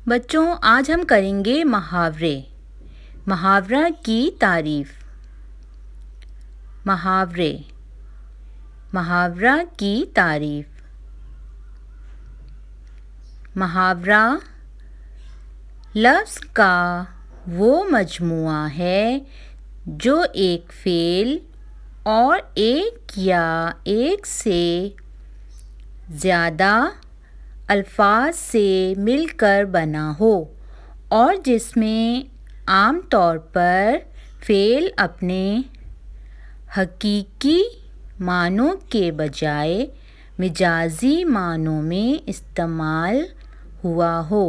بچوں آج ہم کریں گے محاورہ کی تعریف۔ محاورہ کی تعریف۔ محاورہ لفظ کا وہ مجموعہ ہے جو ایک فعل اور ایک یا ایک سے زیادہ الفاظ سے مل کر بنا ہو اور جس میں عام طور پر فعل اپنے حقیقی معنوں کے بجائے مجازی معنوں میں استعمال ہوا ہو۔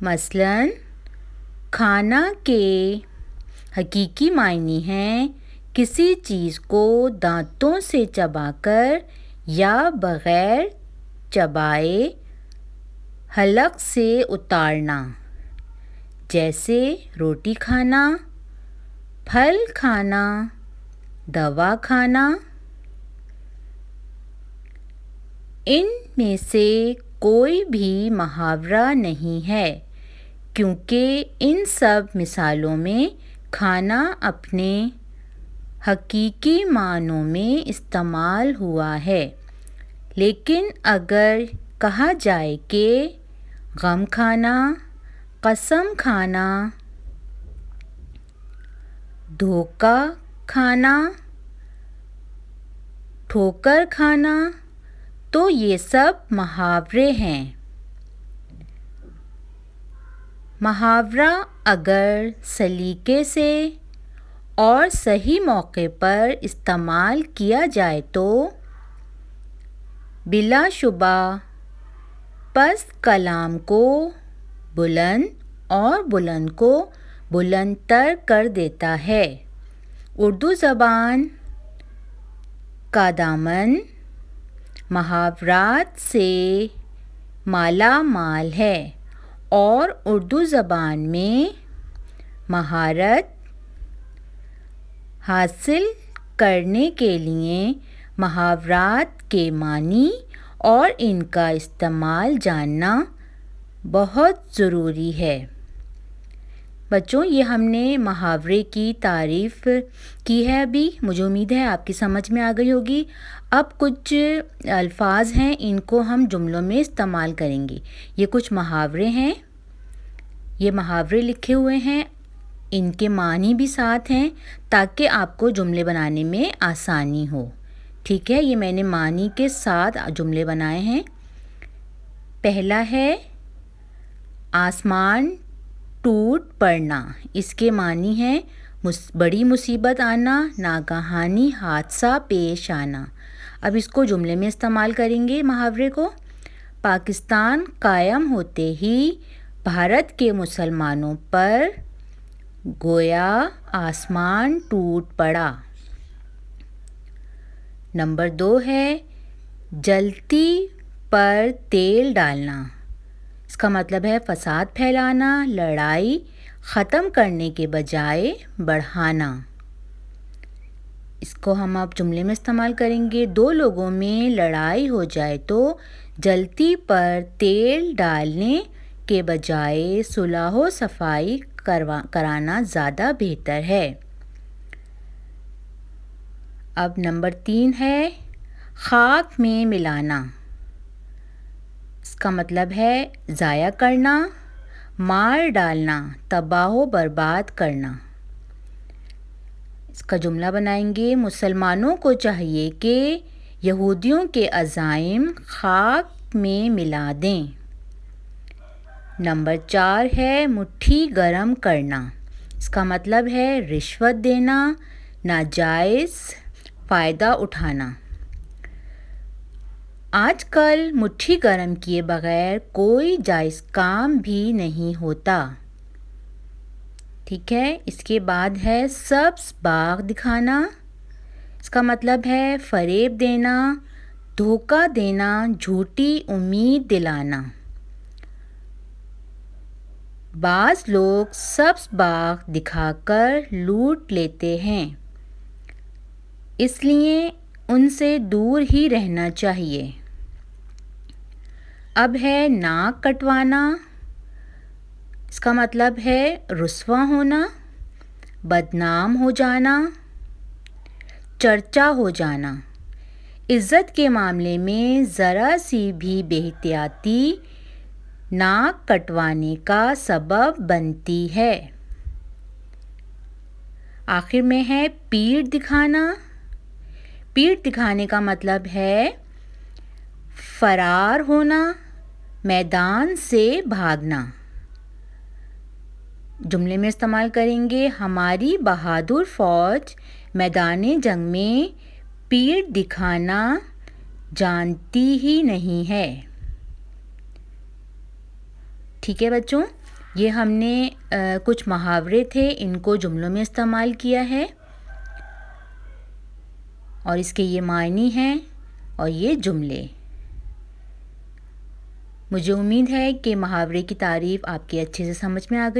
مثلاً کھانا کے حقیقی معنی ہیں کسی چیز کو دانتوں سے چبا کر یا بغیر چبائے حلق سے اتارنا، جیسے روٹی کھانا، پھل کھانا، دوا کھانا۔ ان میں سے کوئی بھی محاورہ نہیں ہے کیونکہ ان سب مثالوں میں کھانا اپنے حقیقی معنوں میں استعمال ہوا ہے، لیکن اگر کہا جائے کہ غم کھانا، قسم کھانا، دھوکہ کھانا، ٹھوکر کھانا تو یہ سب محاورے ہیں۔ محاورہ اگر سلیقے سے اور صحیح موقع پر استعمال کیا جائے تو بلا شبہ پست کلام کو بلند اور بلند کو بلند تر کر دیتا ہے۔ اردو زبان کا دامن محاورات سے مالا مال ہے اور اردو زبان میں مہارت حاصل کرنے کے لیے محاورات کے معنی اور ان کا استعمال جاننا بہت ضروری ہے۔ بچوں یہ ہم نے محاورے کی تعریف کی ہے ابھی، مجھے امید ہے آپ کی سمجھ میں آ گئی ہوگی۔ اب کچھ الفاظ ہیں، ان کو ہم جملوں میں استعمال کریں گے۔ یہ کچھ محاورے ہیں، یہ محاورے لکھے ہوئے ہیں، ان کے معنی بھی ساتھ ہیں تاکہ آپ کو جملے بنانے میں آسانی ہو۔ ٹھیک ہے، یہ میں نے معنی کے ساتھ جملے بنائے ہیں۔ پہلا ہے آسمان ٹوٹ پڑنا۔ اس کے معنی ہیں بڑی مصیبت آنا، ناگہانی حادثہ پیش آنا۔ اب اس کو جملے میں استعمال کریں گے محاورے کو۔ پاکستان قائم ہوتے ہی بھارت کے مسلمانوں پر گویا آسمان ٹوٹ پڑا۔ نمبر 2 ہے جلتی پر تیل ڈالنا۔ اس کا مطلب ہے فساد پھیلانا، لڑائی ختم کرنے کے بجائے بڑھانا۔ اس کو ہم اب جملے میں استعمال کریں گے۔ دو لوگوں میں لڑائی ہو جائے تو جلتی پر تیل ڈالنے کے بجائے صلح و صفائی کرانا زیادہ بہتر ہے۔ اب نمبر 3 ہے خاک میں ملانا۔ اس کا مطلب ہے ضائع کرنا، مار ڈالنا، تباہ و برباد کرنا۔ اس کا جملہ بنائیں گے۔ مسلمانوں کو چاہیے کہ یہودیوں کے عزائم خاک میں ملا دیں۔ نمبر 4 ہے مٹھی گرم کرنا۔ اس کا مطلب ہے رشوت دینا، ناجائز فائدہ اٹھانا۔ آج کل مٹھی گرم کیے بغیر کوئی جائز کام بھی نہیں ہوتا۔ ٹھیک ہے، اس کے بعد ہے سبز باغ دکھانا۔ اس کا مطلب ہے فریب دینا، دھوکہ دینا، جھوٹی امید دلانا۔ بعض لوگ سبز باغ دکھا کر لوٹ لیتے ہیں، اس لیے ان سے دور ہی رہنا چاہیے۔ اب ہے ناک کٹوانا، اس کا مطلب ہے رسوا ہونا، بدنام ہو جانا، چرچا ہو جانا۔ عزت کے معاملے میں ذرا سی بھی بے احتیاطی ناک کٹوانے کا سبب بنتی ہے۔ آخر میں ہے پیٹھ دکھانا۔ پیٹھ دکھانے کا مطلب ہے فرار ہونا، میدان سے بھاگنا۔ جملے میں استعمال کریں گے، ہماری بہادر فوج میدان جنگ میں پیٹھ دکھانا جانتی ہی نہیں ہے۔ ٹھیک ہے بچوں، یہ ہم نے کچھ محاورے تھے، ان کو جملوں میں استعمال کیا ہے اور اس کے یہ معنی ہیں اور یہ جملے۔ مجھے امید ہے کہ محاورے کی تعریف آپ کے اچھے سے سمجھ میں آ گئی۔